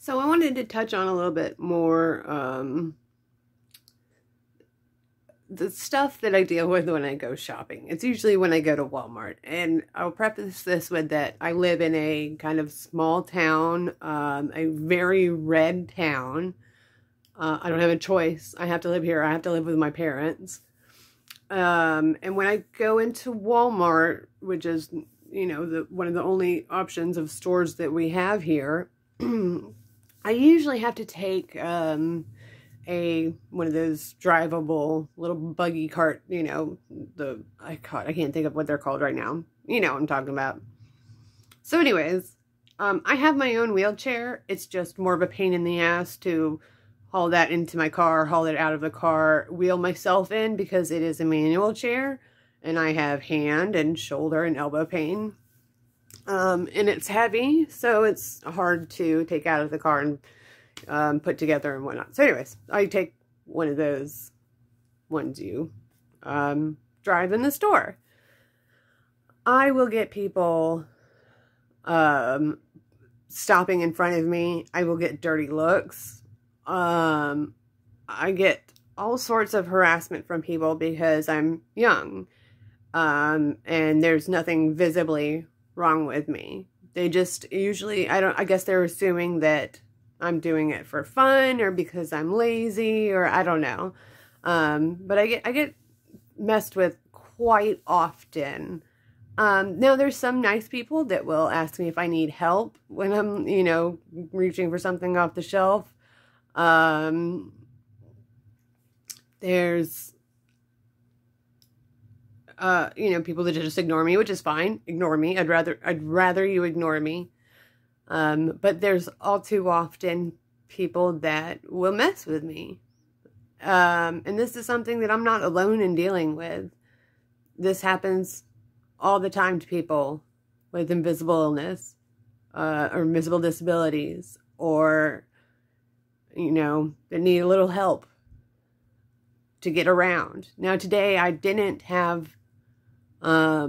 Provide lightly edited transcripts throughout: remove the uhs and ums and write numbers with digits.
So I wanted to touch on a little bit more the stuff that I deal with when I go shopping. It's usually when I go to Walmart. And I'll preface this with that I live in a kind of small town, a very red town. I don't have a choice. I have to live here. I have to live with my parents. And when I go into Walmart, which is, you know, one of the only options of stores that we have here, I usually have to take one of those drivable little buggy cart, you know, I can't think of what they're called right now. You know what I'm talking about. So anyways, I have my own wheelchair. It's just more of a pain in the ass to haul that into my car, haul it out of the car, wheel myself in because it is a manual chair and I have hand and shoulder and elbow pain. And it's heavy, so it's hard to take out of the car and put together and whatnot. So anyways, I take one of those ones you drive in the store. I will get people stopping in front of me. I will get dirty looks. I get all sorts of harassment from people because I'm young. And there's nothing visibly wrong with me. They just usually, I guess they're assuming that I'm doing it for fun or because I'm lazy or I don't know. But I get messed with quite often. Now there's some nice people that will ask me if I need help when I'm, you know, reaching for something off the shelf. There's you know, people that just ignore me, which is fine. Ignore me. I'd rather you ignore me. But there's all too often people that will mess with me. And this is something that I'm not alone in dealing with. This happens all the time to people with invisible illness, or invisible disabilities, or, you know, that need a little help to get around. Now today I didn't have I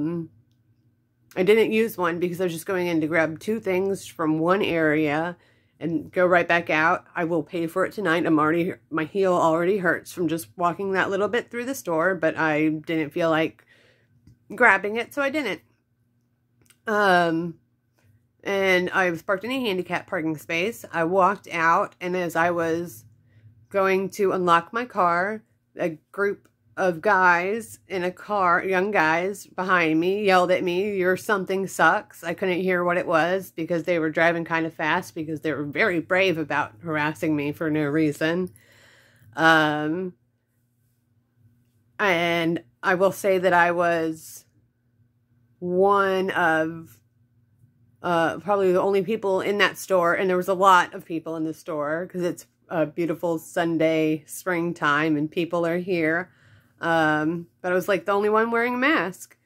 didn't use one because I was just going in to grab two things from one area and go right back out. I will pay for it tonight. My heel already hurts from just walking that little bit through the store, but I didn't feel like grabbing it, so I didn't. And I was parked in a handicap parking space. I walked out, and as I was going to unlock my car, a group of guys in a car, young guys behind me, yelled at me, "Your something sucks." I couldn't hear what it was because they were driving kind of fast because they were very brave about harassing me for no reason. And I will say that I was one of probably the only people in that store, and there was a lot of people in the store because it's a beautiful Sunday springtime and people are here. But I was like the only one wearing a mask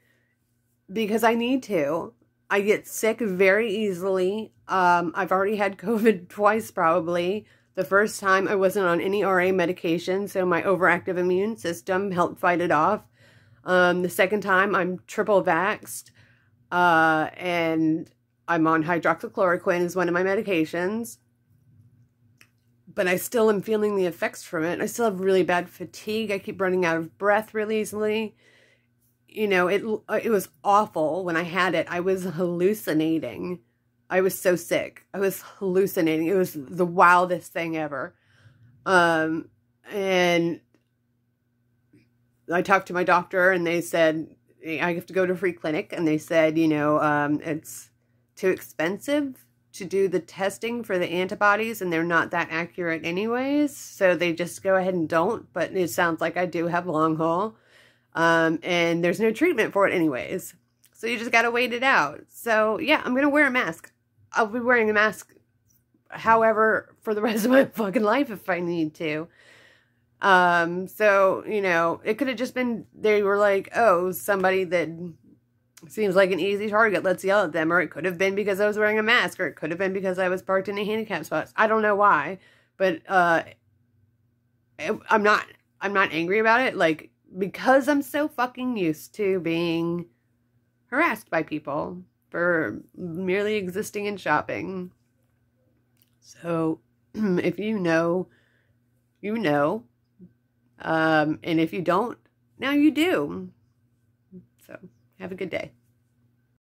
because I need to. I get sick very easily. I've already had COVID twice probably. The first time I wasn't on any RA medication, so my overactive immune system helped fight it off. The second time I'm triple vaxxed, and I'm on hydroxychloroquine as one of my medications. But I still am feeling the effects from it. I still have really bad fatigue. I keep running out of breath really easily. You know, it was awful when I had it. I was hallucinating. I was so sick. I was hallucinating. It was the wildest thing ever. And I talked to my doctor and they said, I have to go to a free clinic. And they said, you know, it's too expensive to do the testing for the antibodies, and they're not that accurate anyways, so they just go ahead and don't, but it sounds like I do have long haul, and there's no treatment for it anyways, so you just gotta wait it out. So yeah, I'm gonna wear a mask. I'll be wearing a mask, however, for the rest of my fucking life if I need to. So, you know, it could have just been, they were like, oh, somebody that seems like an easy target, let's yell at them. Or it could have been because I was wearing a mask, or it could have been because I was parked in a handicap spot. I don't know why, but I'm not angry about it, like, because I'm so fucking used to being harassed by people for merely existing and shopping. So if you know, you know. And if you don't, now you do. So have a good day.